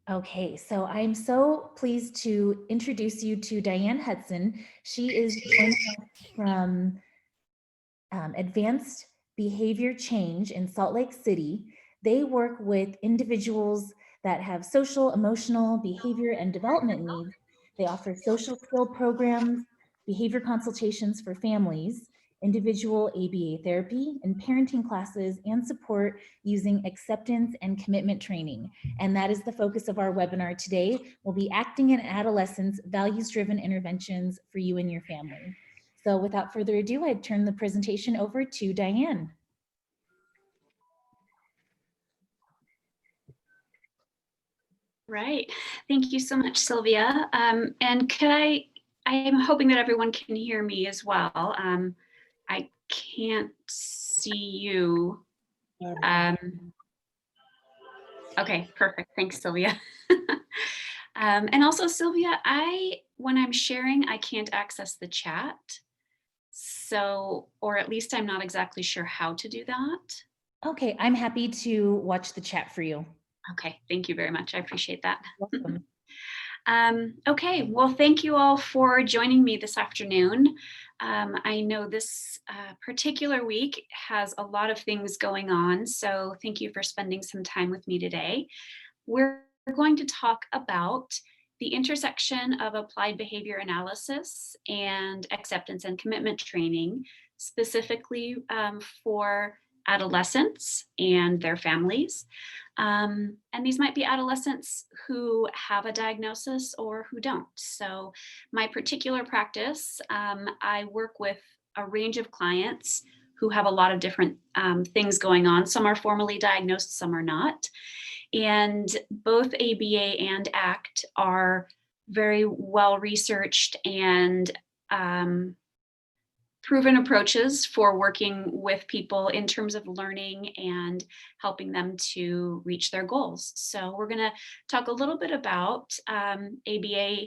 Okay, so I'm so pleased to introduce you to Diane Hudson. She is joining us from Advanced Behavior Change in Salt Lake City. They work with individuals that have social, emotional, behavior, and development needs. They offer social skill programs, behavior consultations for families, individual ABA therapy, and parenting classes and support using acceptance and commitment training. And that is the focus of our webinar today. We'll be acting in adolescence, values-driven interventions for you and your family. So without further ado, I'd turn the presentation over to Diane. Right. Thank you so much, Sylvia. And I'm hoping that everyone can hear me as well. I can't see you. Okay, perfect. Thanks, Sylvia. And also, Sylvia, when I'm sharing, I can't access the chat. So, or at least I'm not exactly sure how to do that. Okay, I'm happy to watch the chat for you. Okay, thank you very much. I appreciate that. Welcome. Okay, well, thank you all for joining me this afternoon. I know this particular week has a lot of things going on, so thank you for spending some time with me today. We're going to talk about the intersection of applied behavior analysis and acceptance and commitment training, specifically for adolescents and their families. And these might be adolescents who have a diagnosis or who don't. So my particular practice, I work with a range of clients who have a lot of different things going on. Some are formally diagnosed, some are not. And both ABA and ACT are very well researched and proven approaches for working with people in terms of learning and helping them to reach their goals. So we're going to talk a little bit about ABA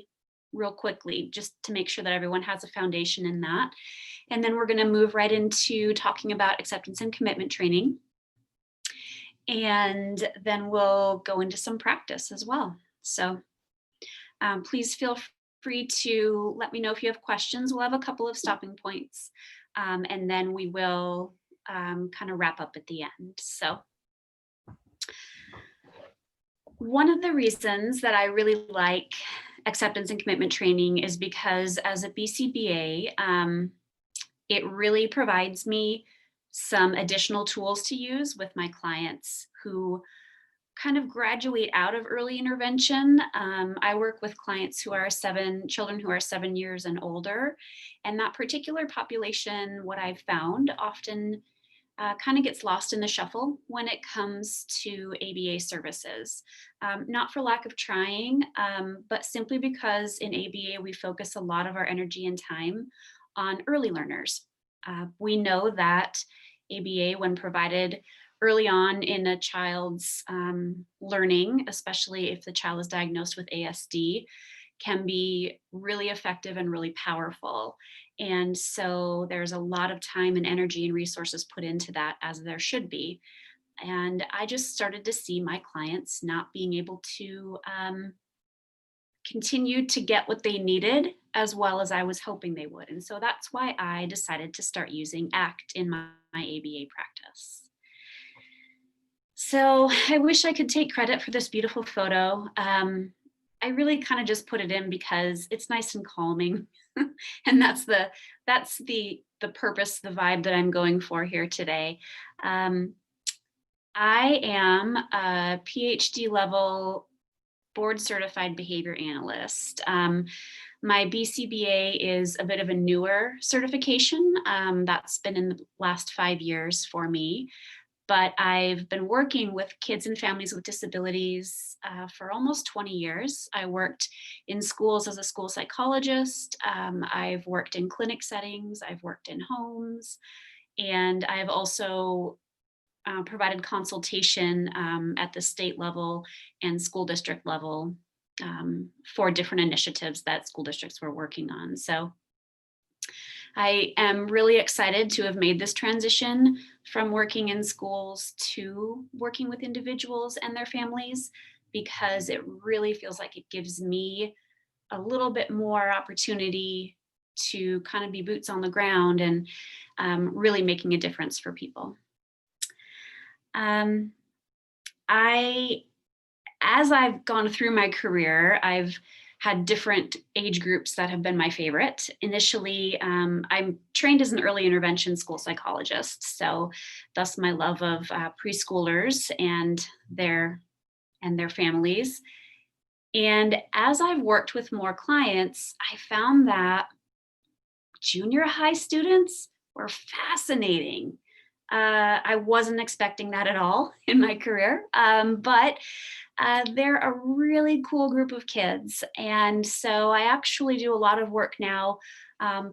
real quickly, just to make sure that everyone has a foundation in that. And then we're going to move right into talking about acceptance and commitment training. And then we'll go into some practice as well. So please feel free to let me know if you have questions. We'll have a couple of stopping points, and then we will kind of wrap up at the end. So one of the reasons that I really like acceptance and commitment training is because as a BCBA, it really provides me some additional tools to use with my clients who kind of graduate out of early intervention. I work with clients who are children who are 7 years and older. And that particular population, what I've found, often kind of gets lost in the shuffle when it comes to ABA services. Not for lack of trying, but simply because in ABA, we focus a lot of our energy and time on early learners. We know that ABA, when provided early on in a child's learning, especially if the child is diagnosed with ASD, can be really effective and really powerful. And so there's a lot of time and energy and resources put into that, as there should be. And I just started to see my clients not being able to continue to get what they needed as well as I was hoping they would. And so that's why I decided to start using ACT in my ABA practice. So I wish I could take credit for this beautiful photo. I really kind of just put it in because it's nice and calming. And that's the purpose, the vibe that I'm going for here today. I am a PhD level board certified behavior analyst. My BCBA is a bit of a newer certification. That's been in the last 5 years for me. But I've been working with kids and families with disabilities for almost 20 years. I worked in schools as a school psychologist. I've worked in clinic settings. I've worked in homes. And I've also provided consultation at the state level and school district level for different initiatives that school districts were working on. So I am really excited to have made this transition from working in schools to working with individuals and their families, because it really feels like it gives me a little bit more opportunity to kind of be boots on the ground and really making a difference for people. Um, I, as I've gone through my career, I've had different age groups that have been my favorite. Initially, I'm trained as an early intervention school psychologist, so thus my love of preschoolers and their families. And as I've worked with more clients, I found that junior high students were fascinating. I wasn't expecting that at all in my career, but they're a really cool group of kids. And so I actually do a lot of work now,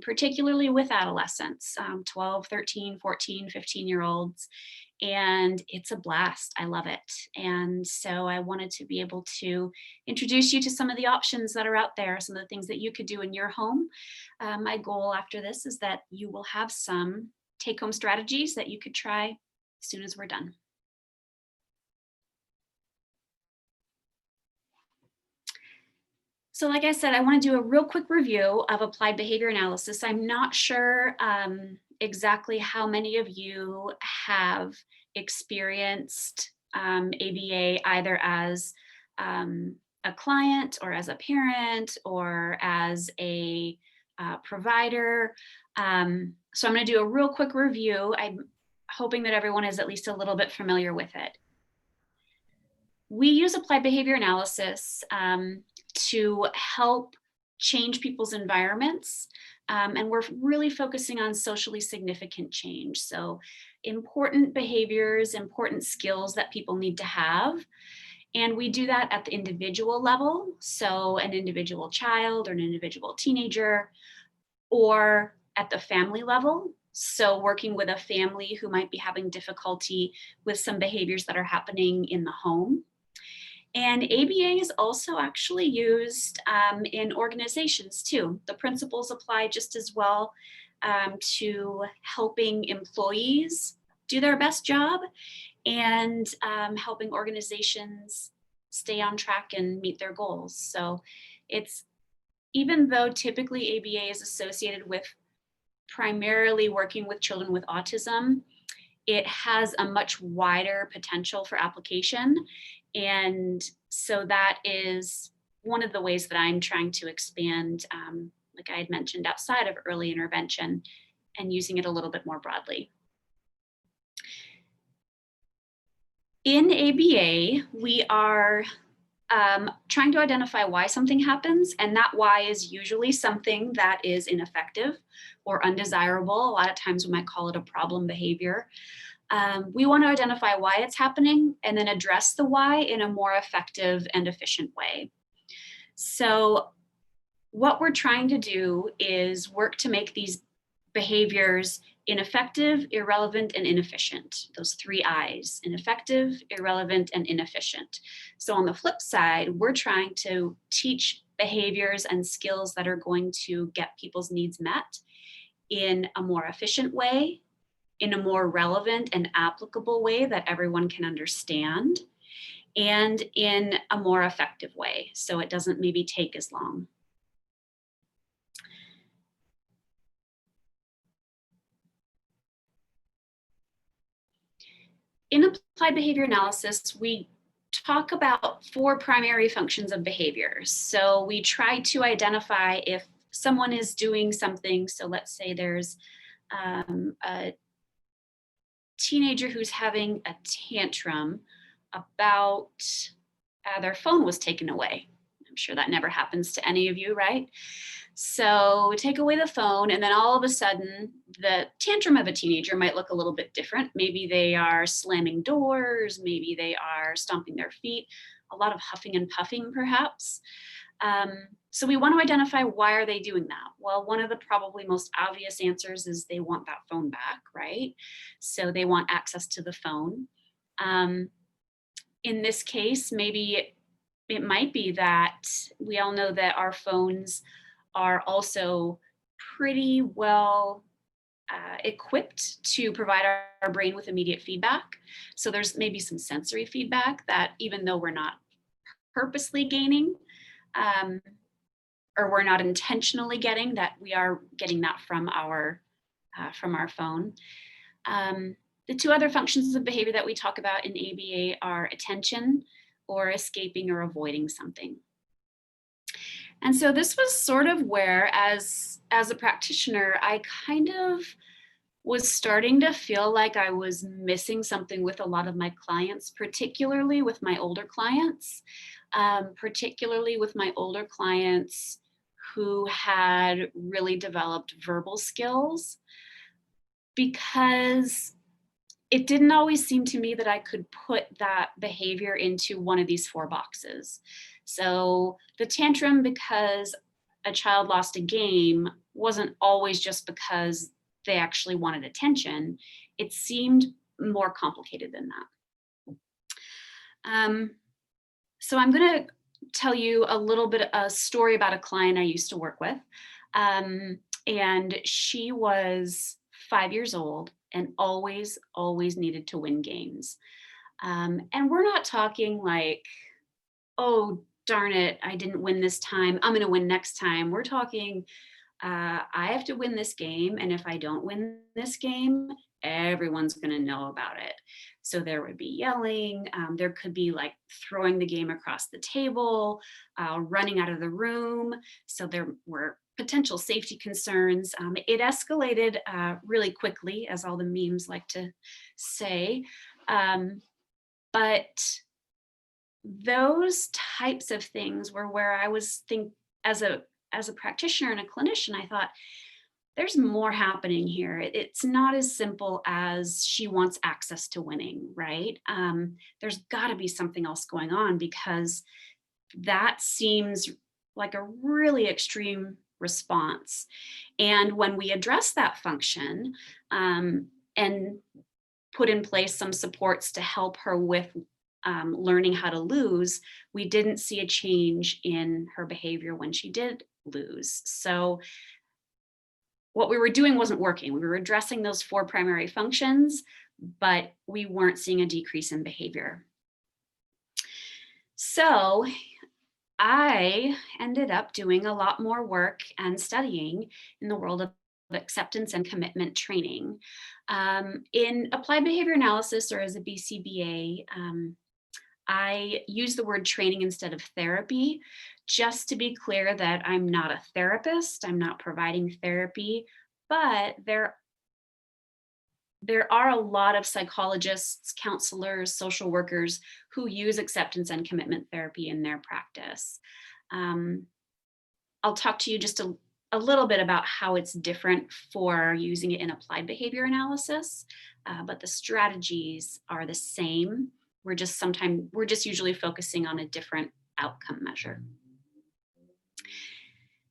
particularly with adolescents, 12, 13, 14, 15-year-olds. And it's a blast. I love it. And so I wanted to be able to introduce you to some of the options that are out there, some of the things that you could do in your home. My goal after this is that you will have some take home strategies that you could try as soon as we're done. So like I said, I want to do a real quick review of applied behavior analysis. I'm not sure exactly how many of you have experienced ABA either as a client or as a parent or as a provider. So I'm going to do a real quick review. I'm hoping that everyone is at least a little bit familiar with it. We use applied behavior analysis to help change people's environments. And we're really focusing on socially significant change. So important behaviors, important skills that people need to have. And we do that at the individual level. So an individual child or an individual teenager, or at the family level. So working with a family who might be having difficulty with some behaviors that are happening in the home. And ABA is also actually used in organizations too. The principles apply just as well to helping employees do their best job and helping organizations stay on track and meet their goals. So it's, even though typically ABA is associated with primarily working with children with autism, it has a much wider potential for application. And so that is one of the ways that I'm trying to expand, like I had mentioned, outside of early intervention and using it a little bit more broadly. In ABA, we are trying to identify why something happens, and that why is usually something that is ineffective or undesirable. A lot of times we might call it a problem behavior. We want to identify why it's happening and then address the why in a more effective and efficient way. So what we're trying to do is work to make these behaviors ineffective, irrelevant, and inefficient. Those three I's: ineffective, irrelevant, and inefficient. So on the flip side, we're trying to teach behaviors and skills that are going to get people's needs met in a more efficient way, in a more relevant and applicable way that everyone can understand, and in a more effective way, so it doesn't maybe take as long. In applied behavior analysis, we talk about 4 primary functions of behaviors. So we try to identify if someone is doing something. So let's say there's a teenager who's having a tantrum about their phone was taken away. I'm sure that never happens to any of you, right? So take away the phone, and then all of a sudden, the tantrum of a teenager might look a little bit different. Maybe they are slamming doors, maybe they are stomping their feet, a lot of huffing and puffing perhaps. So we want to identify, why are they doing that? Well, one of the probably most obvious answers is they want that phone back, right? So they want access to the phone. In this case, maybe it might be that we all know that our phones are also pretty well equipped to provide our brain with immediate feedback. So there's maybe some sensory feedback that, even though we're not purposely gaining, or we're not intentionally getting, that we are getting that from our phone. The two other functions of behavior that we talk about in ABA are attention, or escaping or avoiding something. And so this was sort of where, as a practitioner, I kind of was starting to feel like I was missing something with a lot of my clients, particularly with my older clients, who had really developed verbal skills, because it didn't always seem to me that I could put that behavior into one of these 4 boxes. So the tantrum because a child lost a game wasn't always just because they actually wanted attention. It seemed more complicated than that. So I'm going to tell you a story about a client I used to work with. And she was 5 years old and always needed to win games. And we're not talking like, oh, darn it, I didn't win this time, I'm going to win next time. We're talking, I have to win this game. And if I don't win this game, everyone's going to know about it. So there would be yelling. There could be like throwing the game across the table, running out of the room. So there were potential safety concerns. It escalated really quickly, as all the memes like to say. But those types of things were where I was as a practitioner and a clinician, I thought, there's more happening here. It's not as simple as she wants access to winning, right? There's got to be something else going on, because that seems like a really extreme response. And when we address that function and put in place some supports to help her with learning how to lose, we didn't see a change in her behavior when she did lose. So what we were doing wasn't working. We were addressing those 4 primary functions, but we weren't seeing a decrease in behavior. So I ended up doing a lot more work and studying in the world of acceptance and commitment training. In applied behavior analysis, or as a BCBA, I use the word training instead of therapy, just to be clear that I'm not a therapist, I'm not providing therapy, but there are a lot of psychologists, counselors, social workers who use acceptance and commitment therapy in their practice. I'll talk to you just a little bit about how it's different for using it in applied behavior analysis, but the strategies are the same. We're just usually focusing on a different outcome measure.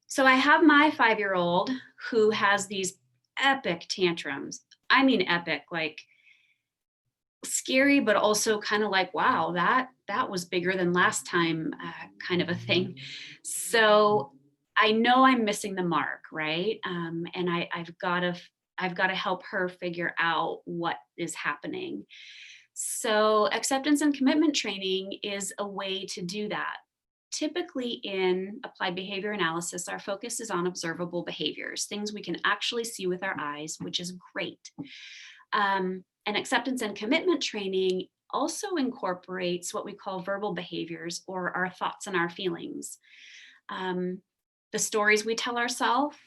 So I have my 5-year-old who has these epic tantrums. I mean, epic, like scary, but also kind of like, wow, that was bigger than last time, kind of a thing. So I know I'm missing the mark, right? And I've got to help her figure out what is happening. So acceptance and commitment training is a way to do that. Typically in applied behavior analysis, our focus is on observable behaviors, things we can actually see with our eyes, which is great. And acceptance and commitment training also incorporates what we call verbal behaviors, or our thoughts and our feelings. The stories we tell ourselves,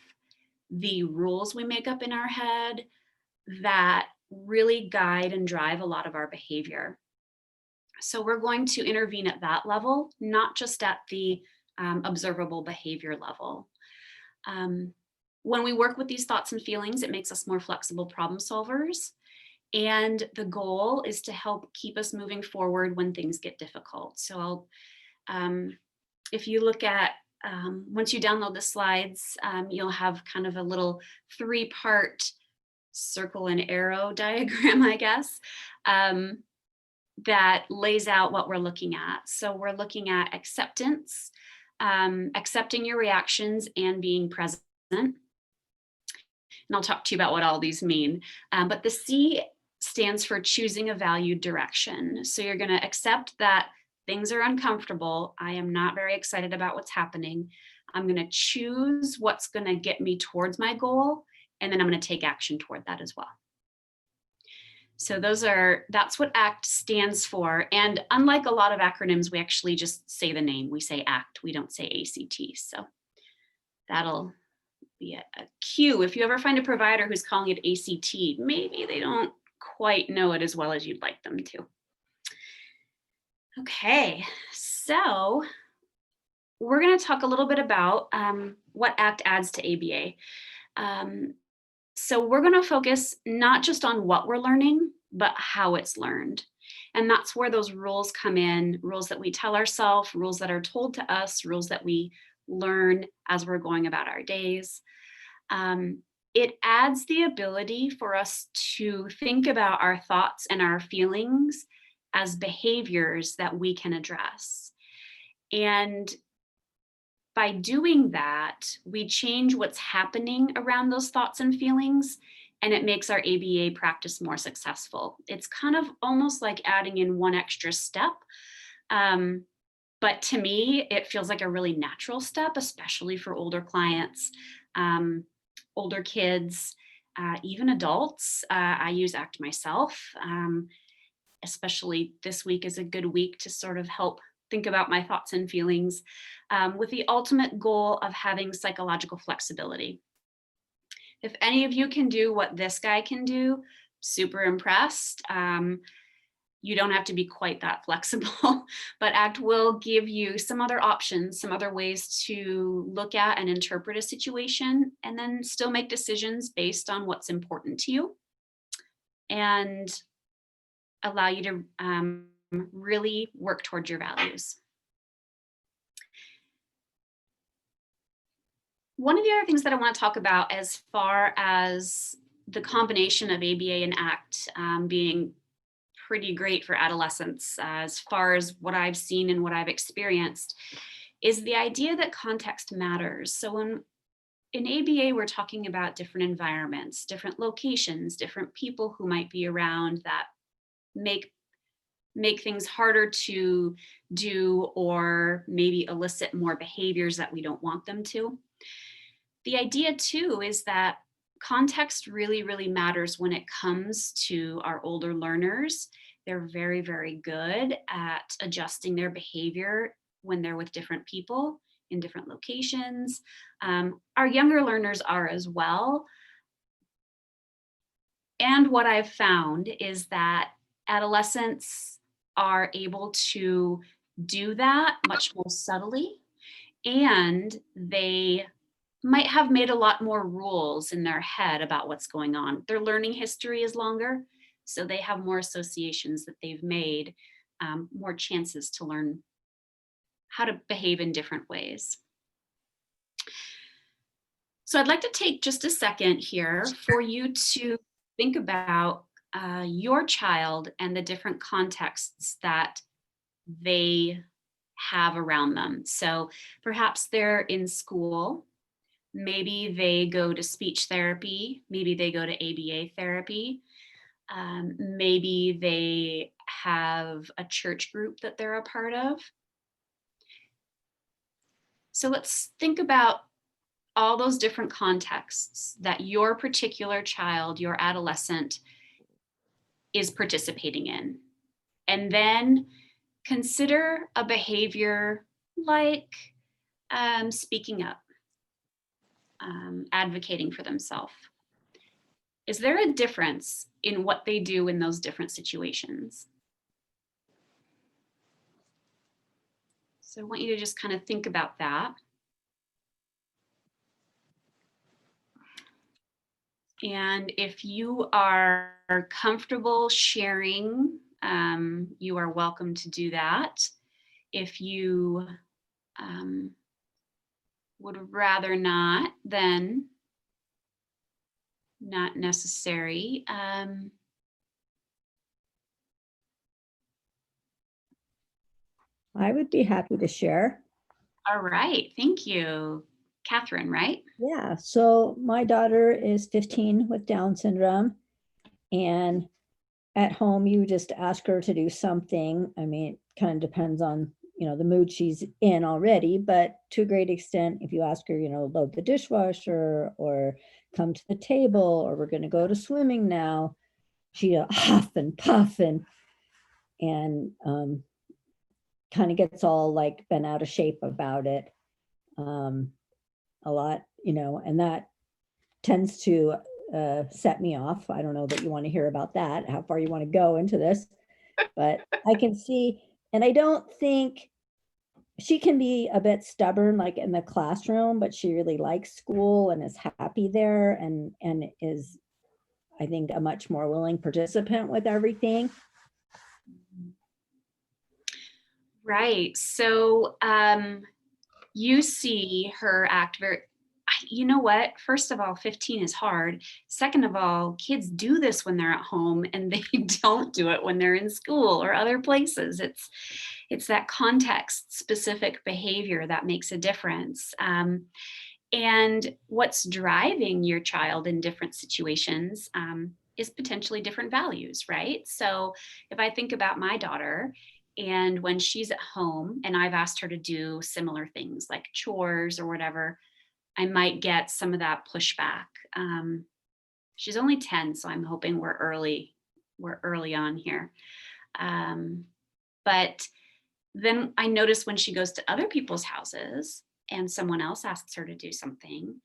the rules we make up in our head, that really guide and drive a lot of our behavior. So we're going to intervene at that level, not just at the observable behavior level. When we work with these thoughts and feelings, it makes us more flexible problem solvers. And the goal is to help keep us moving forward when things get difficult. So if you look at, once you download the slides, you'll have kind of a little 3-part circle and arrow diagram, I guess, that lays out what we're looking at. So we're looking at acceptance, accepting your reactions and being present. And I'll talk to you about what all these mean. But the C stands for choosing a valued direction. So you're going to accept that things are uncomfortable. I am not very excited about what's happening. I'm going to choose what's going to get me towards my goal, and then I'm going to take action toward that as well. So that's what ACT stands for. And unlike a lot of acronyms, we actually just say the name. We say ACT, we don't say ACT. So that'll be a cue. If you ever find a provider who's calling it ACT, maybe they don't quite know it as well as you'd like them to. Okay, so we're going to talk a little bit about what ACT adds to ABA. So we're going to focus not just on what we're learning, but how it's learned. And that's where those rules come in, rules that we tell ourselves, rules that are told to us, rules that we learn as we're going about our days. It adds the ability for us to think about our thoughts and our feelings as behaviors that we can address. And by doing that, we change what's happening around those thoughts and feelings, and it makes our ABA practice more successful. It's kind of almost like adding in one extra step. But to me, it feels like a really natural step, especially for older clients, older kids, even adults. I use ACT myself, especially this week is a good week to sort of help think about my thoughts and feelings, with the ultimate goal of having psychological flexibility. If any of you can do what this guy can do, super impressed. You don't have to be quite that flexible, but ACT will give you some other options, some other ways to look at and interpret a situation, and then still make decisions based on what's important to you, and allow you to really work towards your values. One of the other things that I want to talk about as far as the combination of ABA and ACT being pretty great for adolescents, as far as what I've seen and what I've experienced, is the idea that context matters. So in ABA, we're talking about different environments, different locations, different people who might be around that make things harder to do, or maybe elicit more behaviors that we don't want them to. The idea too is that context really, really matters when it comes to our older learners. They're very, very good at adjusting their behavior when they're with different people in different locations. Our younger learners are as well. And what I've found is that adolescents are able to do that much more subtly, and they might have made a lot more rules in their head about what's going on. Their learning history is longer, so they have more associations that they've made, more chances to learn how to behave in different ways. So I'd like to take just a second here for you to think about your child and the different contexts that they have around them. So perhaps they're in school, maybe they go to speech therapy, maybe they go to ABA therapy, maybe they have a church group that they're a part of. So let's think about all those different contexts that your particular child, your adolescent, is participating in. And then consider a behavior like speaking up, advocating for themselves. Is there a difference in what they do in those different situations? So I want you to just kind of think about that. And if you are comfortable sharing, you are welcome to do that. If you would rather not, then not necessary. I would be happy to share. All right, thank you. Catherine, right? Yeah, so my daughter is 15 with Down syndrome, and at home you just ask her to do something. I mean, it kind of depends on, the mood she's in already, but to a great extent, if you ask her, load the dishwasher or come to the table or we're going to go to swimming now, she huff and puff and kind of gets all like bent out of shape about it a lot, and that tends to set me off. I don't know that you want to hear about that, how far you want to go into this, but I can see, and I don't think she can be a bit stubborn, like in the classroom, but she really likes school and is happy there and is, I think, a much more willing participant with everything. Right. So you see her act very, you know what? First of all, 15 is hard. Second of all, kids do this when they're at home and they don't do it when they're in school or other places. It's that context specific behavior that makes a difference. And what's driving your child in different situations is potentially different values, right? So if I think about my daughter, and when she's at home and I've asked her to do similar things like chores or whatever, I might get some of that pushback. She's only 10, so I'm hoping we're early on here. But then I notice when she goes to other people's houses and someone else asks her to do something,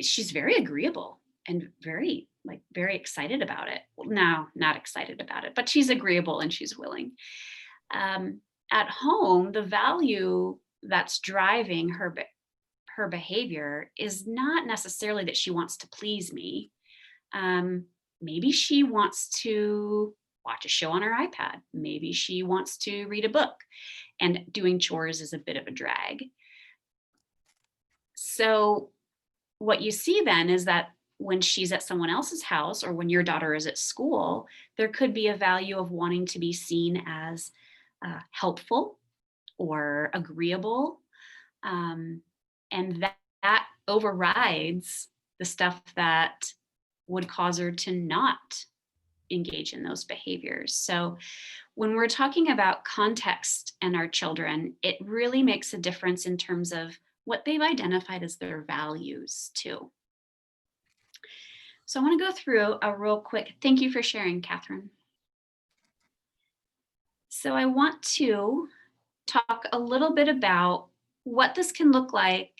she's very agreeable and very excited about it. Well, no, not excited about it, but she's agreeable and she's willing. At home, the value that's driving her behavior is not necessarily that she wants to please me. Maybe she wants to watch a show on her iPad. Maybe she wants to read a book, and doing chores is a bit of a drag. So what you see then is that when she's at someone else's house or when your daughter is at school, there could be a value of wanting to be seen as helpful or agreeable. And that overrides the stuff that would cause her to not engage in those behaviors. So when we're talking about context and our children, it really makes a difference in terms of what they've identified as their values too. So I want to go through a real quick, thank you for sharing, Catherine. So I want to talk a little bit about what this can look like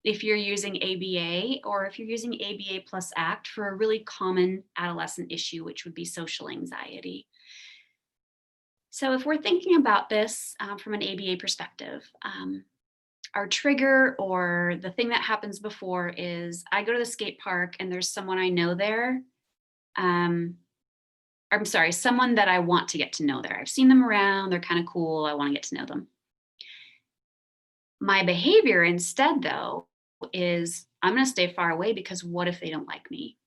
if you're using ABA or if you're using ABA plus ACT for a really common adolescent issue, which would be social anxiety. So if we're thinking about this from an ABA perspective, our trigger or the thing that happens before is I go to the skate park and there's someone I know there. Someone that I want to get to know there. I've seen them around, they're kind of cool, I want to get to know them. My behavior instead, though, is I'm going to stay far away because what if they don't like me?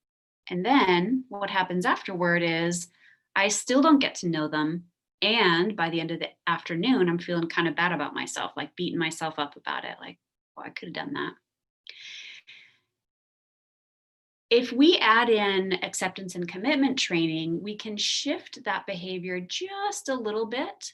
And then what happens afterward is I still don't get to know them. And by the end of the afternoon, I'm feeling kind of bad about myself, like beating myself up about it. Like, oh, I could have done that. If we add in acceptance and commitment training, we can shift that behavior just a little bit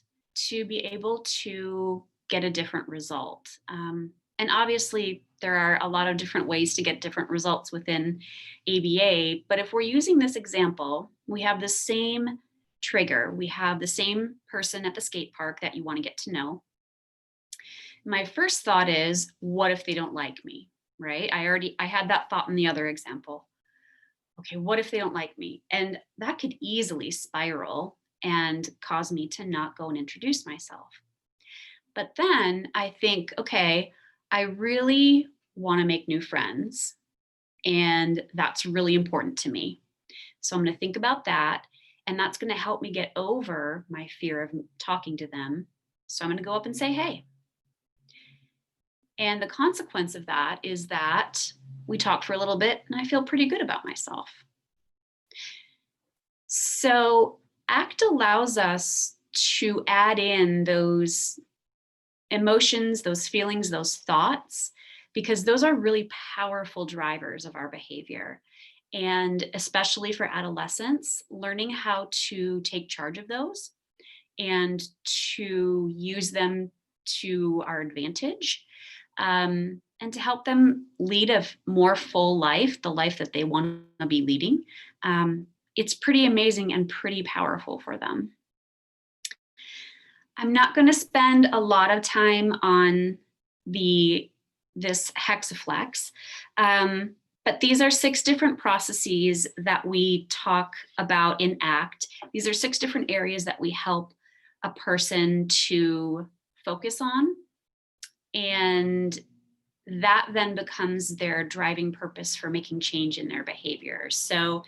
to be able to get a different result. And obviously, there are a lot of different ways to get different results within ABA. But if we're using this example, we have the same trigger. We have the same person at the skate park that you want to get to know. My first thought is, what if they don't like me, right? I had that thought in the other example. Okay, what if they don't like me? And that could easily spiral and cause me to not go and introduce myself. But then I think, okay, I really want to make new friends, and that's really important to me. So I'm going to think about that, and that's going to help me get over my fear of talking to them. So I'm going to go up and say, hey. And the consequence of that is that we talk for a little bit and I feel pretty good about myself. So ACT allows us to add in those emotions, those feelings, those thoughts, because those are really powerful drivers of our behavior. And especially for adolescents, learning how to take charge of those and to use them to our advantage, and to help them lead a more full life, the life that they want to be leading. It's pretty amazing and pretty powerful for them. I'm not going to spend a lot of time on this hexaflex, but these are 6 different processes that we talk about in ACT. These are 6 different areas that we help a person to focus on, and that then becomes their driving purpose for making change in their behavior. So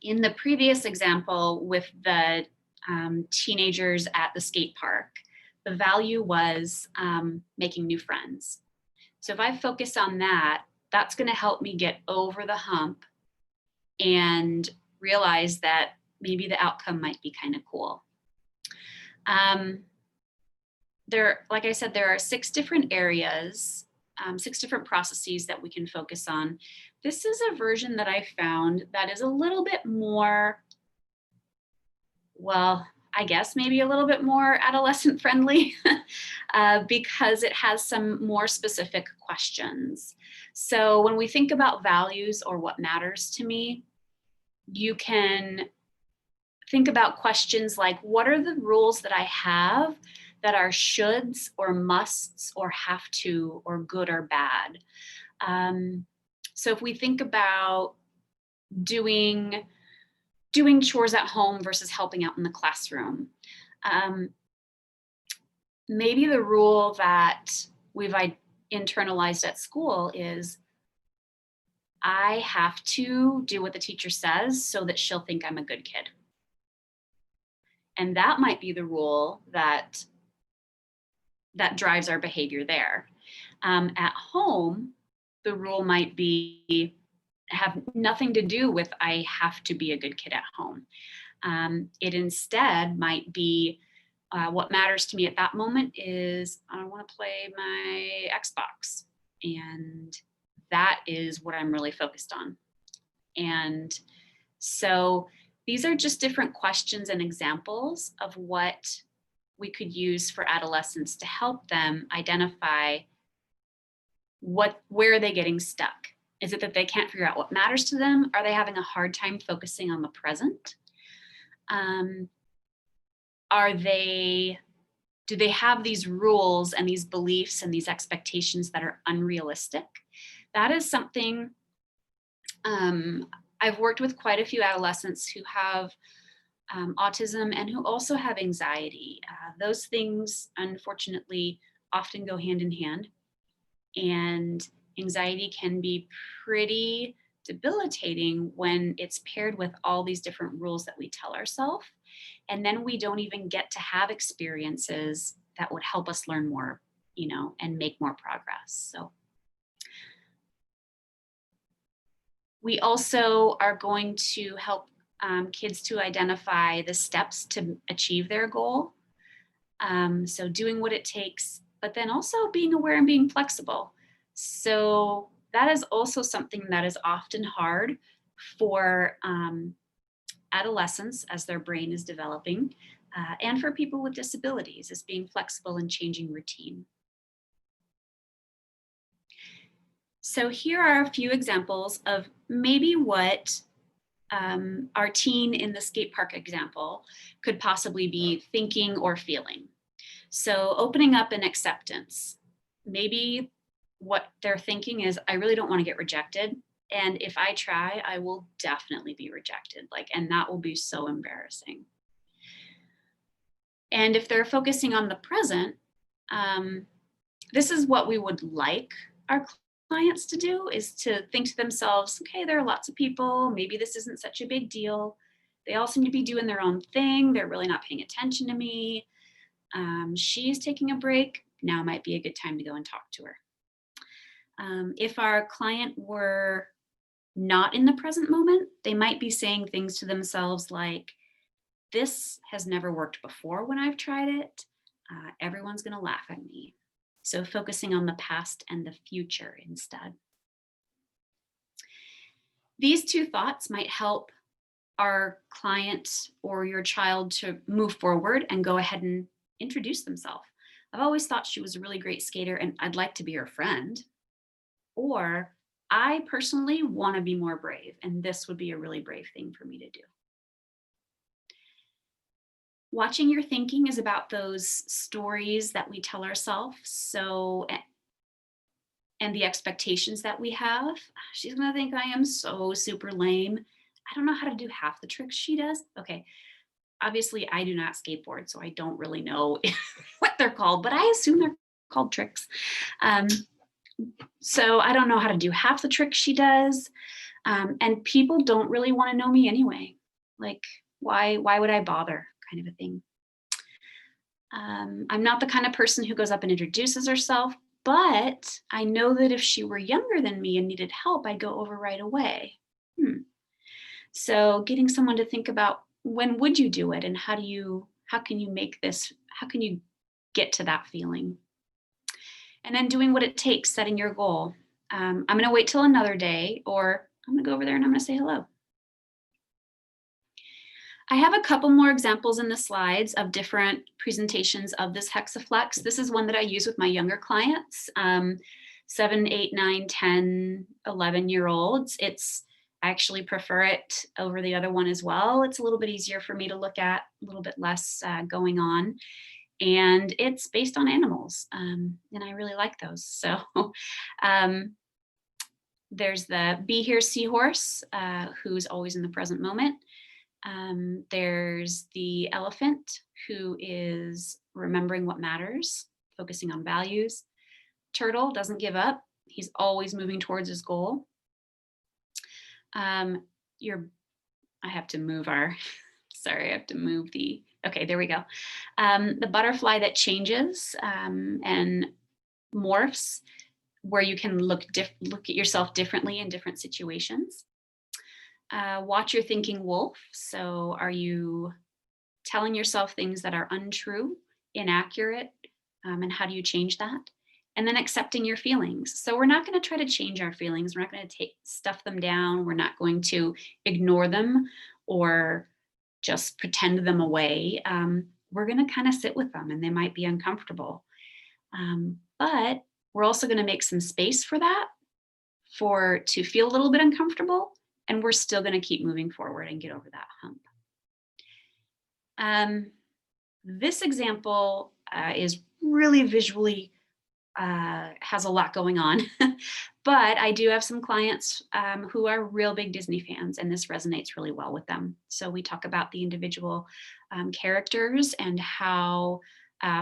in the previous example with the teenagers at the skate park, the value was making new friends. So if I focus on that, that's going to help me get over the hump and realize that maybe the outcome might be kind of cool. Like I said, there are 6 different areas, 6 different processes that we can focus on. This is a version that I found that is a little bit more, well, I guess maybe a little bit more adolescent friendly because it has some more specific questions. So when we think about values or what matters to me, you can think about questions like, what are the rules that I have that are shoulds or musts or have to or good or bad? So if we think about doing chores at home versus helping out in the classroom, maybe the rule that we've internalized at school is, I have to do what the teacher says so that she'll think I'm a good kid. And that might be the rule that drives our behavior there. At home, the rule might have nothing to do with I have to be a good kid at home. It instead might be what matters to me at that moment is I want to play my Xbox, and that is what I'm really focused on. And so these are just different questions and examples of what we could use for adolescents to help them identify where are they getting stuck. Is it that they can't figure out what matters to them? Are they having a hard time focusing on the present? Do they have these rules and these beliefs and these expectations that are unrealistic? That is something I've worked with quite a few adolescents who have autism and who also have anxiety. Those things, unfortunately, often go hand in hand. And anxiety can be pretty debilitating when it's paired with all these different rules that we tell ourselves. And then we don't even get to have experiences that would help us learn more, and make more progress. So we also are going to help kids to identify the steps to achieve their goal. So doing what it takes, but then also being aware and being flexible. So that is also something that is often hard for adolescents as their brain is developing, and for people with disabilities, is being flexible and changing routine. So here are a few examples of maybe what our teen in the skate park example could possibly be thinking or feeling. So opening up and acceptance. Maybe what they're thinking is, I really don't want to get rejected. And if I try, I will definitely be rejected. And that will be so embarrassing. And if they're focusing on the present, this is what we would like our clients to do, is to think to themselves, okay, there are lots of people, maybe this isn't such a big deal. They all seem to be doing their own thing. They're really not paying attention to me. She's taking a break. Now might be a good time to go and talk to her. If our client were not in the present moment, they might be saying things to themselves like, this has never worked before when I've tried it. Everyone's going to laugh at me. So focusing on the past and the future instead. These 2 thoughts might help our client or your child to move forward and go ahead and introduce themselves. I've always thought she was a really great skater and I'd like to be her friend. Or I personally want to be more brave, and this would be a really brave thing for me to do. Watching your thinking is about those stories that we tell ourselves. So, and the expectations that we have. She's going to think I am so super lame. I don't know how to do half the tricks she does. Okay. Obviously, I do not skateboard, so I don't really know what they're called, but I assume they're called tricks. So I don't know how to do half the tricks she does. And people don't really want to know me anyway. Like, why would I bother, kind of a thing. I'm not the kind of person who goes up and introduces herself, but I know that if she were younger than me and needed help, I'd go over right away. So getting someone to think about, when would you do it, and how can you make this, how can you get to that feeling? And then doing what it takes, setting your goal. I'm going to wait till another day, or I'm going to go over there and I'm going to say hello. I have a couple more examples in the slides of different presentations of this Hexaflex. This is one that I use with my younger clients, 7, 8, 9, 10, 11-year-olds. I actually prefer it over the other one as well. It's a little bit easier for me to look at, a little bit less going on. And it's based on animals, and I really like those. So there's the Be Here Seahorse, who's always in the present moment. There's the elephant, who is remembering what matters, focusing on values. Turtle doesn't give up. He's always moving towards his goal. I have to move okay, there we go. The butterfly that changes and morphs, where you can look at yourself differently in different situations. Watch your thinking wolf. So are you telling yourself things that are untrue, inaccurate, and how do you change that? And then accepting your feelings. So we're not going to try to change our feelings. We're not going to stuff them down. We're not going to ignore them or just pretend them away. We're going to kind of sit with them, and they might be uncomfortable. But we're also going to make some space for that, to feel a little bit uncomfortable, and we're still going to keep moving forward and get over that hump. This example is really visually, has a lot going on, but I do have some clients who are real big Disney fans, and this resonates really well with them. So we talk about the individual characters and how,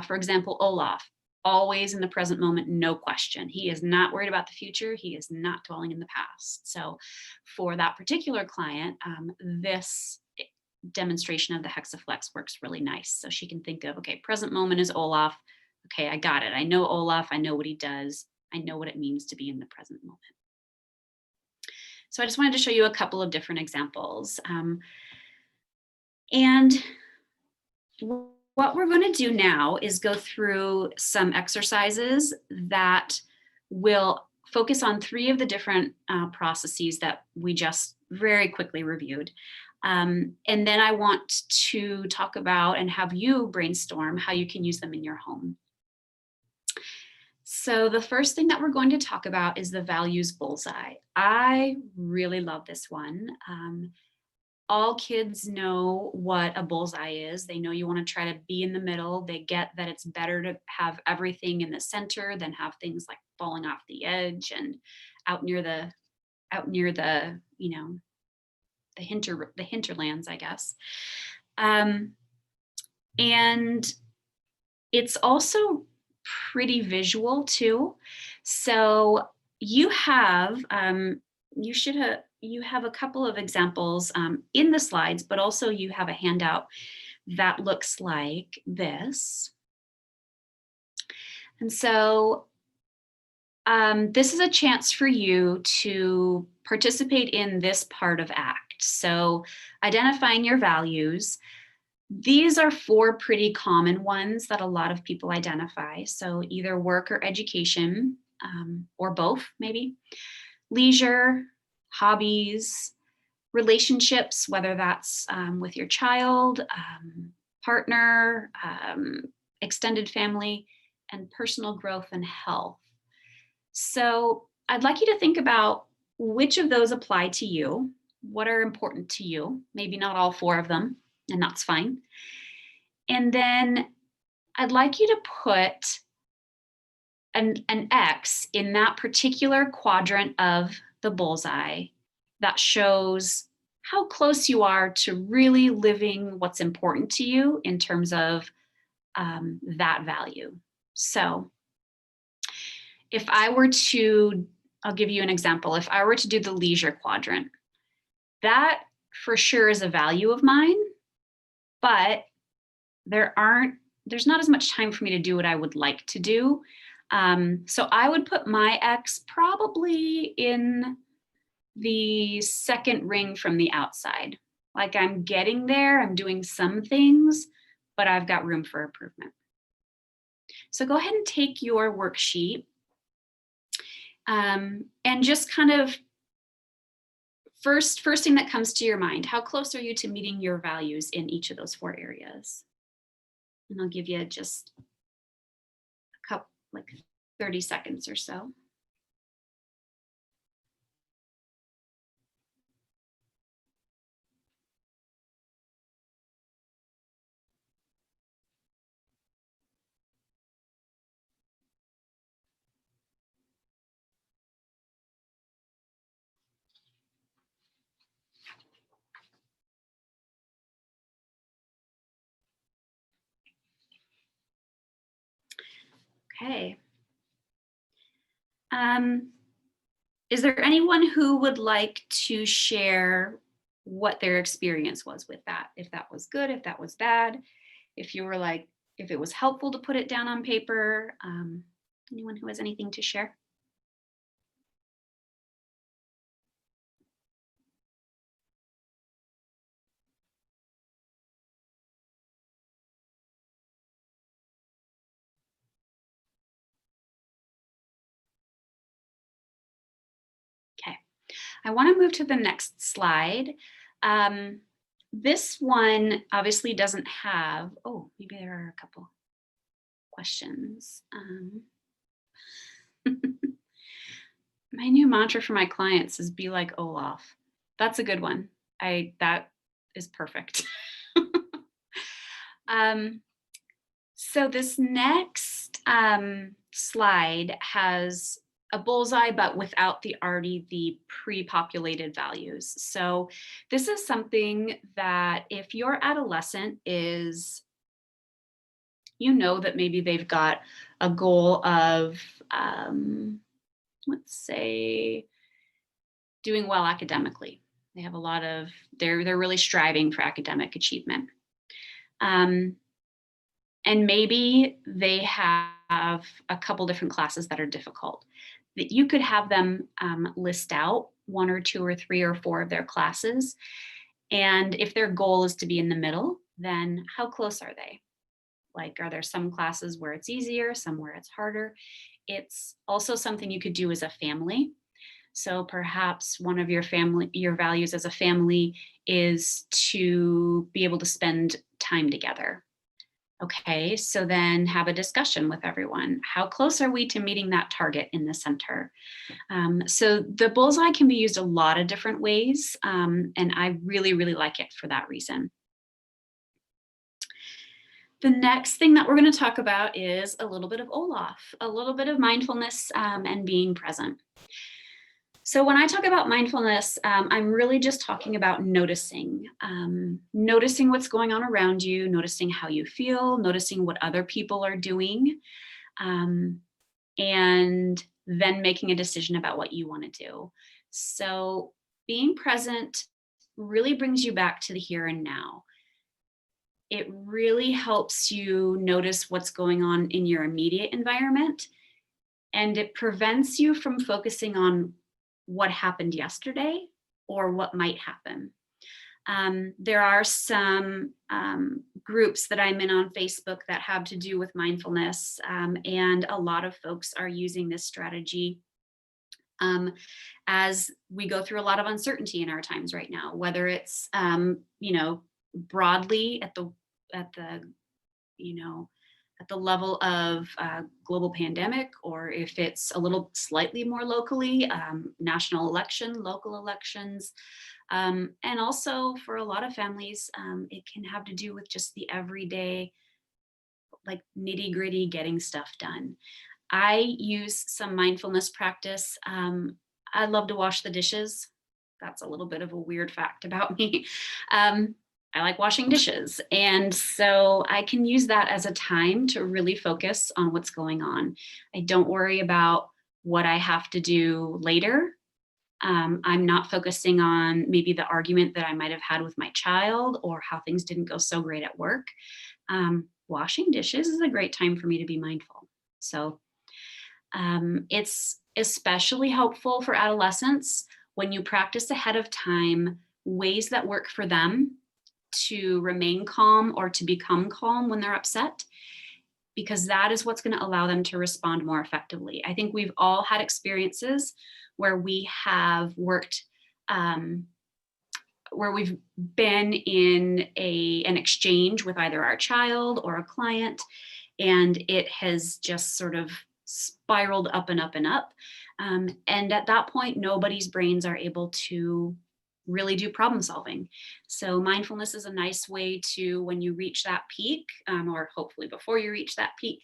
for example, Olaf, always in the present moment, no question. He is not worried about the future. He is not dwelling in the past. So for that particular client, this demonstration of the Hexaflex works really nice. So she can think of, okay, present moment is Olaf. Okay, I got it. I know Olaf. I know what he does. I know what it means to be in the present moment. So I just wanted to show you a couple of different examples. And what we're going to do now is go through some exercises that will focus on 3 of the different processes that we just very quickly reviewed. And then I want to talk about and have you brainstorm how you can use them in your home. So the first thing that we're going to talk about is the values bullseye. I really love this one. All kids know what a bullseye is. They know you want to try to be in the middle. They get that it's better to have everything in the center than have things like falling off the edge and out near the the hinterlands, I guess. And it's also pretty visual too. So you have you have a couple of examples in the slides, but also you have a handout that looks like this. And so this is a chance for you to participate in this part of ACT. So identifying your values. These are 4 pretty common ones that a lot of people identify. So either work or education, or both maybe, leisure, hobbies, relationships, whether that's with your child, partner, extended family, and personal growth and health. So I'd like you to think about which of those apply to you, what are important to you, maybe not all 4 of them, and that's fine. And then I'd like you to put an X in that particular quadrant of the bullseye that shows how close you are to really living what's important to you in terms of that value. So if I were to, I'll give you an example. If I were to do the leisure quadrant, that for sure is a value of mine, but there's not as much time for me to do what I would like to do. So I would put my X probably in the second ring from the outside. Like I'm getting there, I'm doing some things, but I've got room for improvement. So go ahead and take your worksheet and just kind of first thing that comes to your mind, how close are you to meeting your values in each of those 4 areas? And I'll give you just a couple, like 30 seconds or so. Okay. Is there anyone who would like to share what their experience was with that? If that was good, if that was bad, if you were like, if it was helpful to put it down on paper, anyone who has anything to share? Okay, I want to move to the next slide. This one obviously doesn't have, oh, maybe there are a couple questions. My new mantra for my clients is be like Olaf. That's a good one. That is perfect. So this next slide has a bullseye, but without the pre-populated values. So this is something that if your adolescent is, you know, that maybe they've got a goal of, let's say, doing well academically. They have a lot of, they're really striving for academic achievement. And maybe they have a couple different classes that are difficult. That you could have them list out 1 or 2 or 3 or 4 of their classes. And if their goal is to be in the middle, then how close are they? Like, are there some classes where it's easier, some where it's harder? It's also something you could do as a family. So perhaps one of your values as a family is to be able to spend time together. Okay, so then have a discussion with everyone. How close are we to meeting that target in the center? So the bullseye can be used a lot of different ways, and I really, really like it for that reason. The next thing that we're going to talk about is a little bit of Olaf, a little bit of mindfulness and being present. So when I talk about mindfulness, I'm really just talking about noticing, noticing what's going on around you, noticing how you feel, noticing what other people are doing, and then making a decision about what you want to do. So being present really brings you back to the here and now. It really helps you notice what's going on in your immediate environment, and it prevents you from focusing on what happened yesterday or what might happen. There are some groups that I'm in on Facebook that have to do with mindfulness, and a lot of folks are using this strategy As we go through a lot of uncertainty in our times right now, whether it's, broadly at the, at the level of global pandemic, or if it's a little slightly more locally, national election, local elections. And also for a lot of families, it can have to do with just the everyday, like nitty gritty getting stuff done. I use some mindfulness practice. I love to wash the dishes. That's a little bit of a weird fact about me. I like washing dishes. And so I can use that as a time to really focus on what's going on. I don't worry about what I have to do later. I'm not focusing on maybe the argument that I might have had with my child or how things didn't go so great at work. Washing dishes is a great time for me to be mindful. So it's especially helpful for adolescents when you practice ahead of time ways that work for them to remain calm or to become calm when they're upset, because that is what's going to allow them to respond more effectively. I think we've all had experiences where we have worked, where we've been in an exchange with either our child or a client, and it has just sort of spiraled up and up and up. And at that point, nobody's brains are able to really do problem solving. So mindfulness is a nice way to, when you reach that peak, or hopefully before you reach that peak,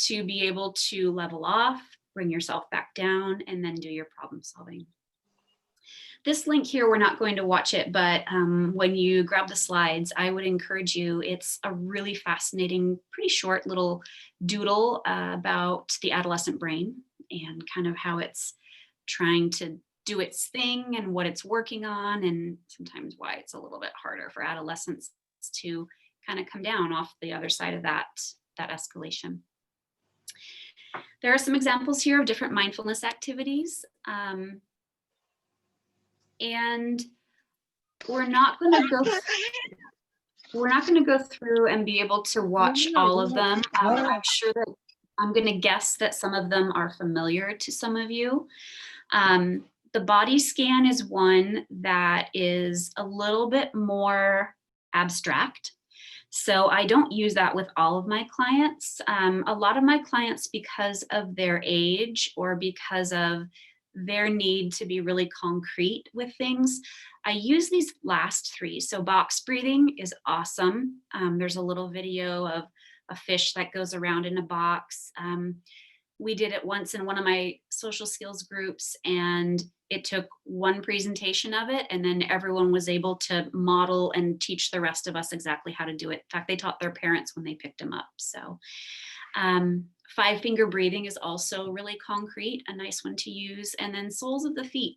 to be able to level off, bring yourself back down, and then do your problem solving. This link here, we're not going to watch it, but when you grab the slides, I would encourage you. It's a really fascinating, pretty short little doodle about the adolescent brain and kind of how it's trying to do its thing and what it's working on, and sometimes why it's a little bit harder for adolescents to kind of come down off the other side of that escalation. There are some examples here of different mindfulness activities. And we're not going to go through and be able to watch all of them. I'm sure that I'm going to guess that some of them are familiar to some of you. The body scan is one that is a little bit more abstract. So I don't use that with all of my clients. A lot of my clients, because of their age or because of their need to be really concrete with things, I use these last three. So box breathing is awesome. There's a little video of a fish that goes around in a box. We did it once in one of my social skills groups, and it took one presentation of it, and then everyone was able to model and teach the rest of us exactly how to do it. In fact, they taught their parents when they picked them up. So 5-finger breathing is also really concrete, a nice one to use. And then soles of the feet.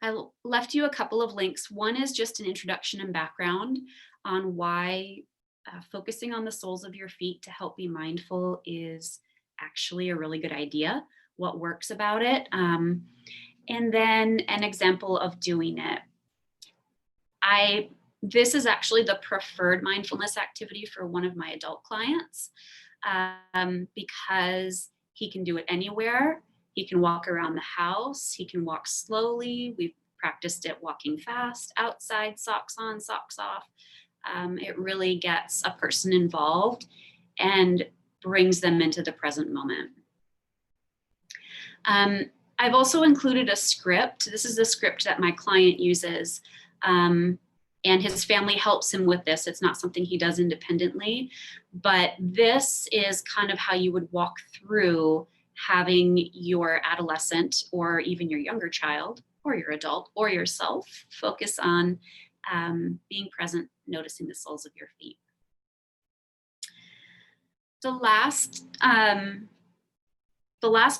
I left you a couple of links. One is just an introduction and background on why focusing on the soles of your feet to help be mindful is actually a really good idea, what works about it, and then an example of doing it. This is actually the preferred mindfulness activity for one of my adult clients, because he can do it anywhere. He can walk around the house. He can walk slowly. We've practiced it walking fast, outside, socks on, socks off. It really gets a person involved and brings them into the present moment. I've also included a script. This is the script that my client uses, and his family helps him with this. It's not something he does independently, but this is kind of how you would walk through having your adolescent or even your younger child or your adult or yourself focus on being present, noticing the soles of your feet. The last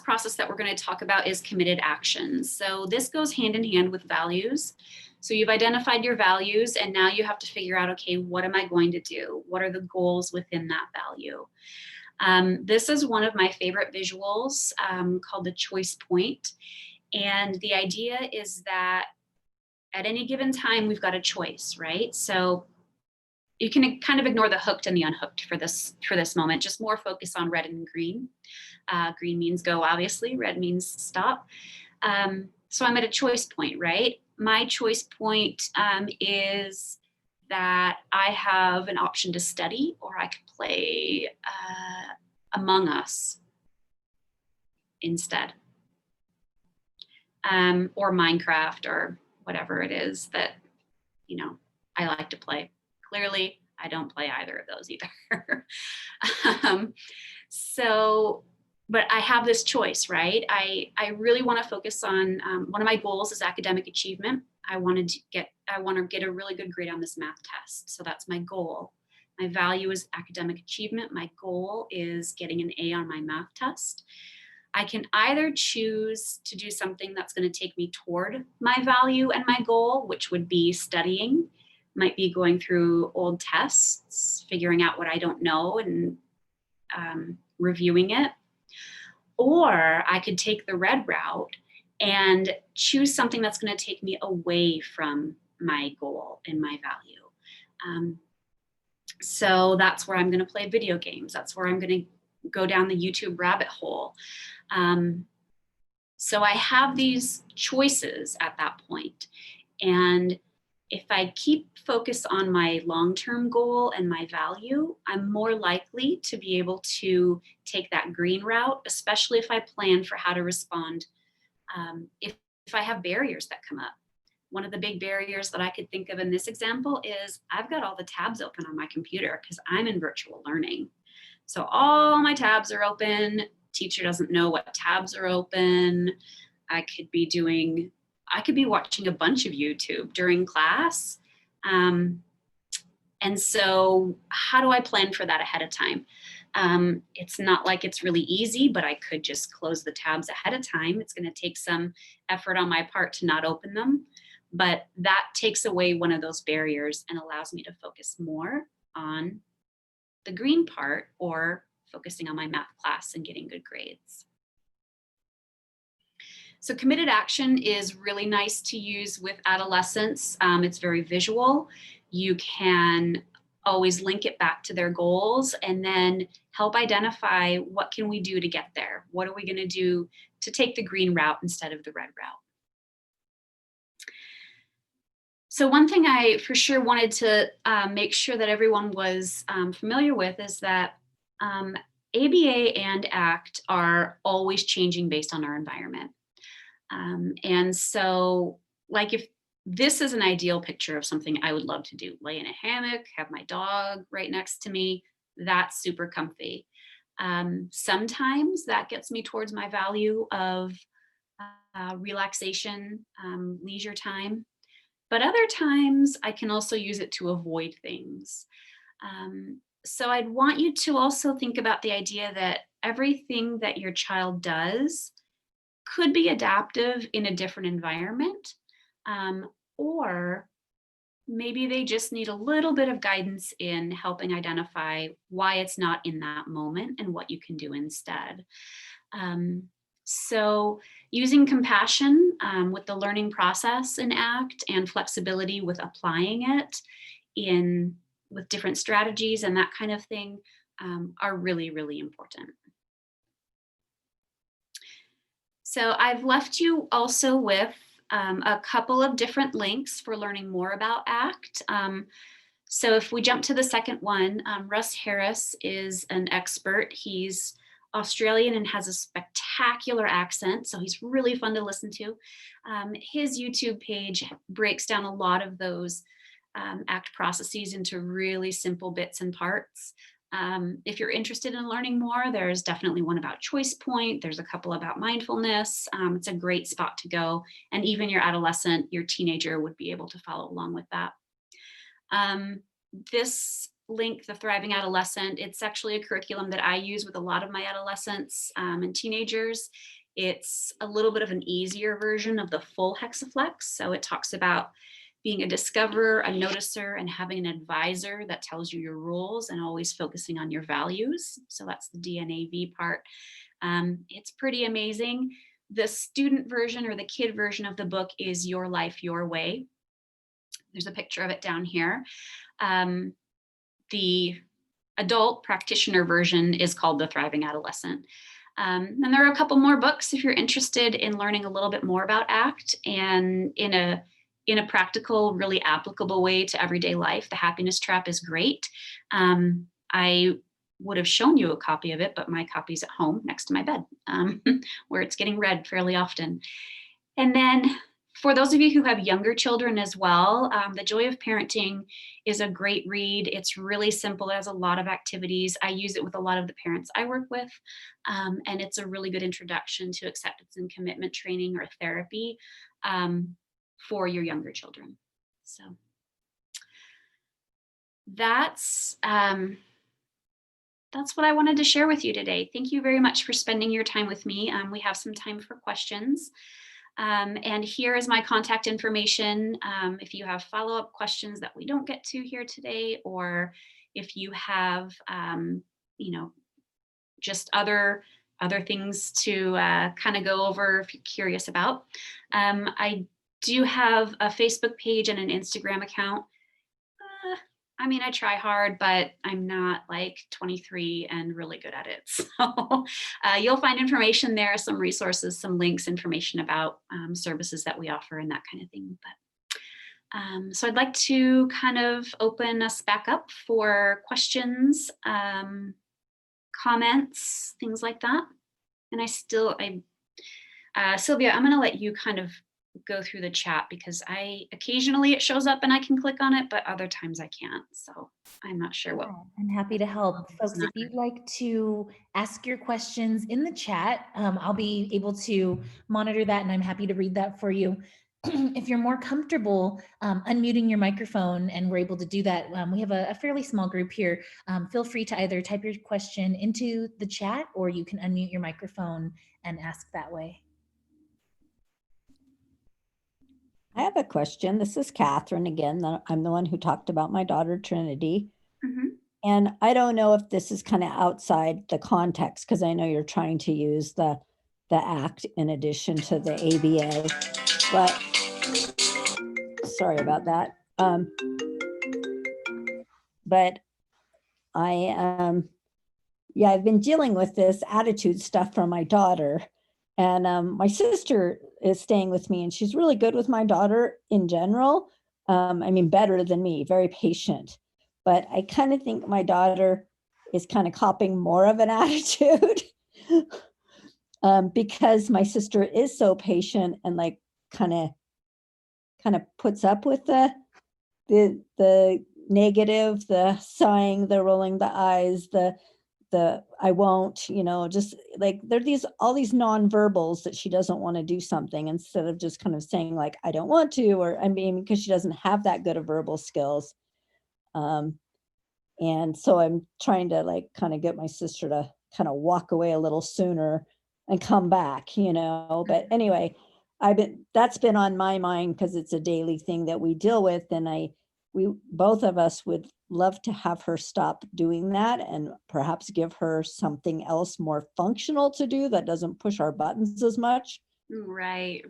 process that we're going to talk about is committed actions. So this goes hand in hand with values. So you've identified your values, and now you have to figure out, okay, what am I going to do? What are the goals within that value? This is one of my favorite visuals called the choice point. And the idea is that at any given time, we've got a choice, right? So you can kind of ignore the hooked and the unhooked for this moment, just more focus on red and green. Green means go, obviously, red means stop. So I'm at a choice point, right? My choice point is that I have an option to study, or I could play Among Us instead, or Minecraft, or whatever it is that, you know, I like to play. Clearly, I don't play either of those either. But I have this choice, right? I really want to focus on, one of my goals is academic achievement. I want to get a really good grade on this math test. So that's my goal. My value is academic achievement. My goal is getting an A on my math test. I can either choose to do something that's going to take me toward my value and my goal, which would be studying, might be going through old tests, figuring out what I don't know and reviewing it. Or I could take the red route and choose something that's going to take me away from my goal and my value. So that's where I'm going to play video games. That's where I'm going to go down the YouTube rabbit hole. So I have these choices at that point. And if I keep focus on my long-term goal and my value, I'm more likely to be able to take that green route, especially if I plan for how to respond if I have barriers that come up. One of the big barriers that I could think of in this example is I've got all the tabs open on my computer because I'm in virtual learning. So all my tabs are open. Teacher doesn't know what tabs are open. I could be watching a bunch of YouTube during class. And so how do I plan for that ahead of time? It's not like it's really easy, but I could just close the tabs ahead of time. It's going to take some effort on my part to not open them, but that takes away one of those barriers and allows me to focus more on the green part, or focusing on my math class and getting good grades. So committed action is really nice to use with Adolescents. It's very visual. You can always link it back to their goals and then help identify what can we do to get there? What are we going to do to take the green route instead of the red route? So one thing I for sure wanted to make sure that everyone was familiar with is that ABA and ACT are always changing based on our environment. And so, like, if this is an ideal picture of something I would love to do, lay in a hammock, have my dog right next to me, that's super comfy. Sometimes that gets me towards my value of relaxation, leisure time. But other times I can also use it to avoid things. So I'd want you to also think about the idea that everything that your child does could be adaptive in a different environment, or maybe they just need a little bit of guidance in helping identify why it's not in that moment and what you can do instead. So using compassion with the learning process in ACT and flexibility with applying it with different strategies and that kind of thing are really, really important. So I've left you also with a couple of different links for learning more about ACT. So if we jump to the second one, Russ Harris is an expert. He's Australian and has a spectacular accent, so he's really fun to listen to. His YouTube page breaks down a lot of those ACT processes into really simple bits and parts. If you're interested in learning more, there's definitely one about choice point. There's a couple about mindfulness. It's a great spot to go. And even your adolescent, your teenager would be able to follow along with that. This link, the Thriving Adolescent, it's actually a curriculum that I use with a lot of my adolescents and teenagers. It's a little bit of an easier version of the full Hexaflex. So it talks about being a discoverer, a noticer, and having an advisor that tells you your rules and always focusing on your values. So that's the DNAV part. It's pretty amazing. The student version or the kid version of the book is Your Life, Your Way. There's a picture of it down here. The adult practitioner version is called The Thriving Adolescent. And there are a couple more books if you're interested in learning a little bit more about ACT and in a practical, really applicable way to everyday life. The Happiness Trap is great. I would have shown you a copy of it, but my copy's at home next to my bed, where it's getting read fairly often. And then for those of you who have younger children as well, The Joy of Parenting is a great read. It's really simple. It has a lot of activities. I use it with a lot of the parents I work with. And it's a really good introduction to acceptance and commitment training or therapy for your younger children. So that's what I wanted to share with you today. Thank you very much for spending your time with me. We have some time for questions. And here is my contact information. If you have follow-up questions that we don't get to here today, or if you have, just other things to kind of go over if you're curious about. I do have a Facebook page and an Instagram account. I try hard, but I'm not like 23 and really good at it. So you'll find information there, some resources, some links, information about services that we offer and that kind of thing. But so I'd like to kind of open us back up for questions, comments, things like that. And Sylvia, I'm going to let you kind of go through the chat because occasionally it shows up and I can click on it, but other times I can't. So I'm not sure what. I'm happy to help folks. If you'd like to ask your questions in the chat, I'll be able to monitor that and I'm happy to read that for you. If you're more comfortable unmuting your microphone and we're able to do that, we have a fairly small group here. Feel free to either type your question into the chat or you can unmute your microphone and ask that way. I have a question. This is Catherine again. I'm the one who talked about my daughter, Trinity. Mm-hmm. And I don't know if this is kind of outside the context, because I know you're trying to use the ACT in addition to the ABA, but sorry about that. But I've been dealing with this attitude stuff from my daughter. And my sister is staying with me and she's really good with my daughter in general. Better than me, very patient. But I kind of think my daughter is kind of copying more of an attitude because my sister is so patient and like kind of puts up with the negative, the sighing, the rolling the eyes, the I won't, just like there's all these nonverbals that she doesn't want to do something instead of just kind of saying like, I don't want to, or because she doesn't have that good of verbal skills. And so I'm trying to like kind of get my sister to kind of walk away a little sooner and come back, but anyway, that's been on my mind because it's a daily thing that we deal with. And both of us would love to have her stop doing that and perhaps give her something else more functional to do that doesn't push our buttons as much. Right.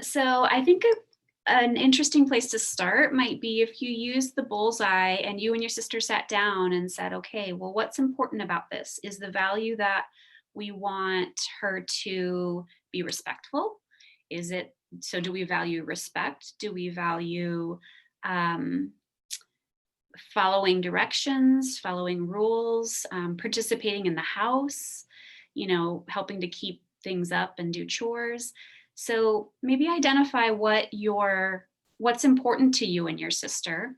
So I think an interesting place to start might be if you use the bullseye and you and your sister sat down and said, okay, well, what's important about this? Is the value that we want her to be respectful? So do we value respect? Do we value following directions, following rules, participating in the house, helping to keep things up and do chores? So maybe identify what's important to you and your sister,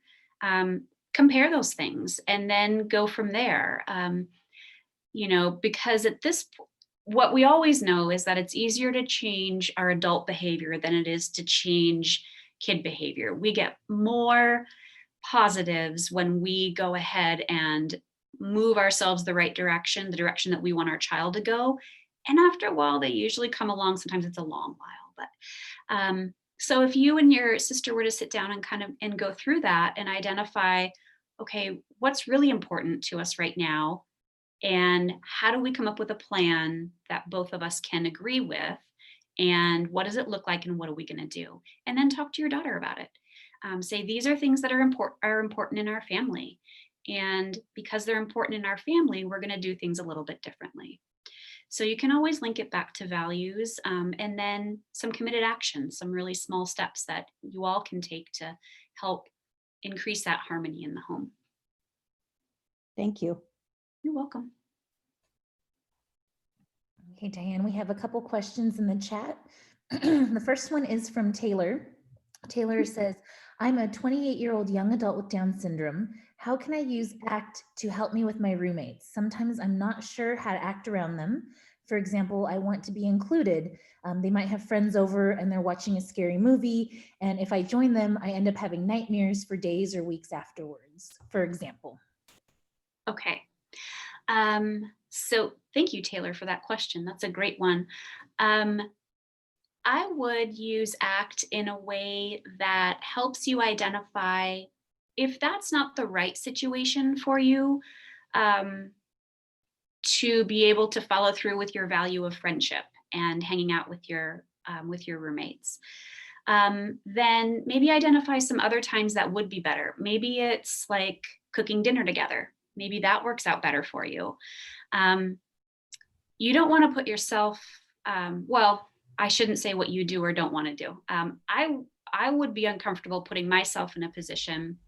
compare those things, and then go from there. Because what we always know is that it's easier to change our adult behavior than it is to change kid behavior. We get more positives when we go ahead and move ourselves the right direction, the direction that we want our child to go. And after a while, they usually come along. Sometimes it's a long while, but so if you and your sister were to sit down and go through that and identify, okay, what's really important to us right now? And how do we come up with a plan that both of us can agree with? And what does it look like? And what are we going to do? And then talk to your daughter about it. Say these are things that are important in our family. And because they're important in our family, we're going to do things a little bit differently. So you can always link it back to values, and then some committed actions, some really small steps that you all can take to help increase that harmony in the home. Thank you. You're welcome. Okay, Diane, we have a couple questions in the chat. The first one is from Taylor. Taylor says, I'm a 28-year-old young adult with Down syndrome. How can I use ACT to help me with my roommates? Sometimes I'm not sure how to act around them. For example, I want to be included. They might have friends over and they're watching a scary movie. And if I join them, I end up having nightmares for days or weeks afterwards, for example. Okay. So thank you, Taylor, for that question. That's a great one. I would use ACT in a way that helps you identify if that's not the right situation for you, to be able to follow through with your value of friendship and hanging out with your roommates. Then maybe identify some other times that would be better. Maybe it's like cooking dinner together. Maybe that works out better for you. You don't want to put yourself, well, I shouldn't say what you do or don't want to do. I would be uncomfortable putting myself in a position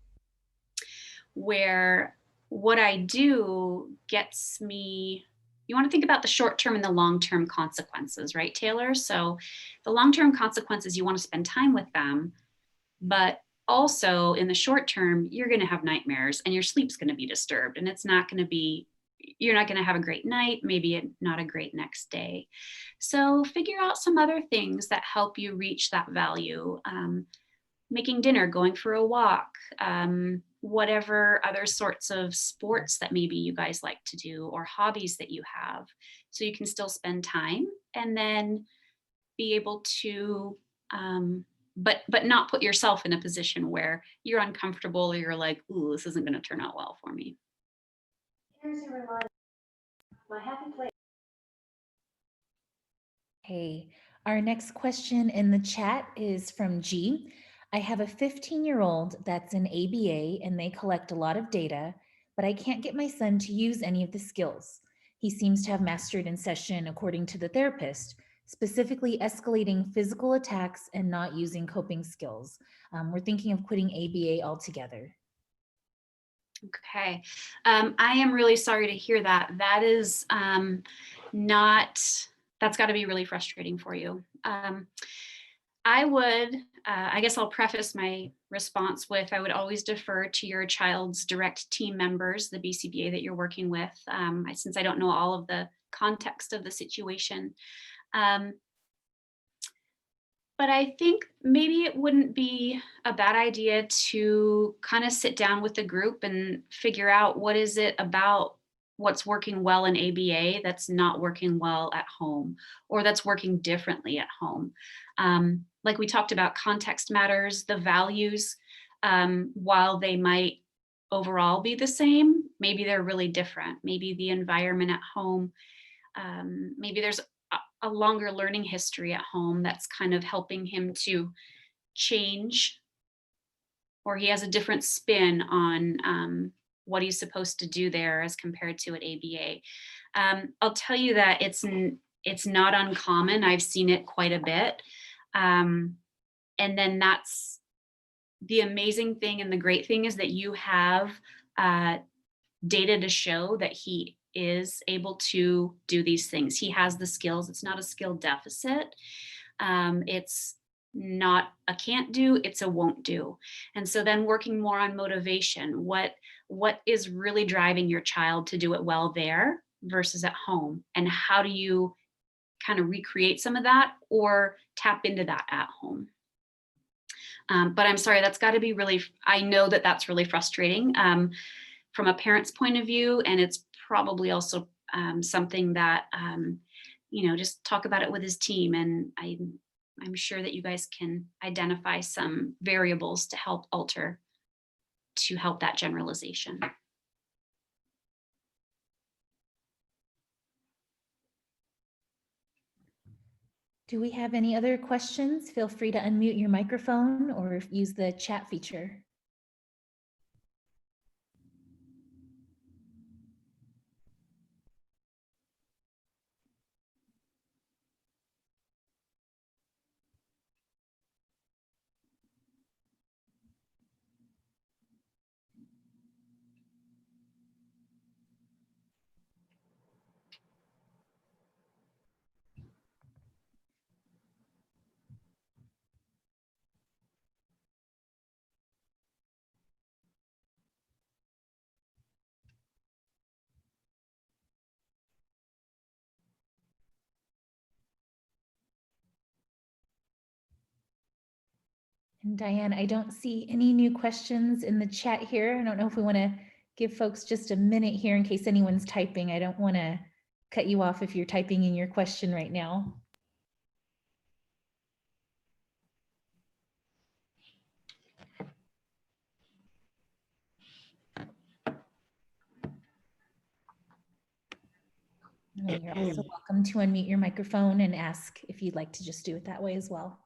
where what I do gets me, you want to think about the short-term and the long-term consequences, right, Taylor? So the long-term consequences, you want to spend time with them, but also in the short term, you're going to have nightmares and your sleep's going to be disturbed, and it's not going to be, you're not going to have a great night, maybe not a great next day. So figure out some other things that help you reach that value. Making dinner, going for a walk, whatever other sorts of sports that maybe you guys like to do or hobbies that you have, so you can still spend time and then be able to, but not put yourself in a position where you're uncomfortable or you're like, ooh, this isn't going to turn out well for me. Here's a reminder. My happy place. Okay, our next question in the chat is from G. I have a 15-year-old that's in ABA and they collect a lot of data, but I can't get my son to use any of the skills. He seems to have mastered in session according to the therapist, specifically escalating physical attacks and not using coping skills. We're thinking of quitting ABA altogether. Okay, I am really sorry to hear that. That is that's got to be really frustrating for you. I would, I guess I'll preface my response with, I would always defer to your child's direct team members, the BCBA that you're working with, since I don't know all of the context of the situation. But I think maybe it wouldn't be a bad idea to kind of sit down with the group and figure out what is it about what's working well in ABA that's not working well at home, or that's working differently at home. Like we talked about, context matters, the values, while they might overall be the same, maybe they're really different. Maybe the environment at home, maybe there's a longer learning history at home that's kind of helping him to change, or he has a different spin on what he's supposed to do there as compared to at ABA. I'll tell you that it's not uncommon. I've seen it quite a bit. And then that's the amazing thing, and the great thing is that you have data to show that he is able to do these things. He has the skills. It's not a skill deficit. It's not a can't do, it's a won't do. And so then working more on motivation, what is really driving your child to do it well there versus at home? And how do you kind of recreate some of that or tap into that at home? But I'm sorry, that's got to be really, I know that that's really frustrating from a parent's point of view. And it's probably also something that, just talk about it with his team. And I'm sure that you guys can identify some variables to help that generalization. Do we have any other questions? Feel free to unmute your microphone or use the chat feature. And Diane, I don't see any new questions in the chat here. I don't know if we want to give folks just a minute here in case anyone's typing. I don't want to cut you off if you're typing in your question right now. And you're also welcome to unmute your microphone and ask if you'd like to just do it that way as well.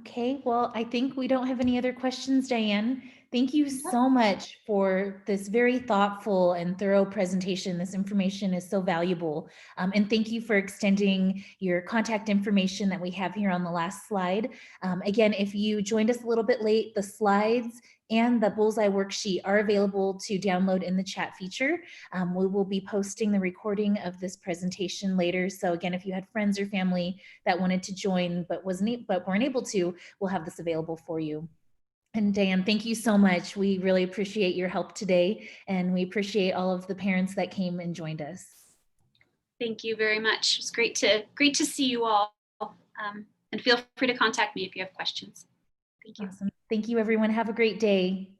Okay, well, I think we don't have any other questions, Diane. Thank you so much for this very thoughtful and thorough presentation. This information is so valuable. And thank you for extending your contact information that we have here on the last slide. Again, if you joined us a little bit late, the slides and the Bullseye worksheet are available to download in the chat feature. We will be posting the recording of this presentation later. So again, if you had friends or family that wanted to join but weren't able to, we'll have this available for you. And Dan, thank you so much. We really appreciate your help today, and we appreciate all of the parents that came and joined us. Thank you very much. It's great to see you all. And feel free to contact me if you have questions. Thank you. Awesome. Thank you, everyone. Have a great day.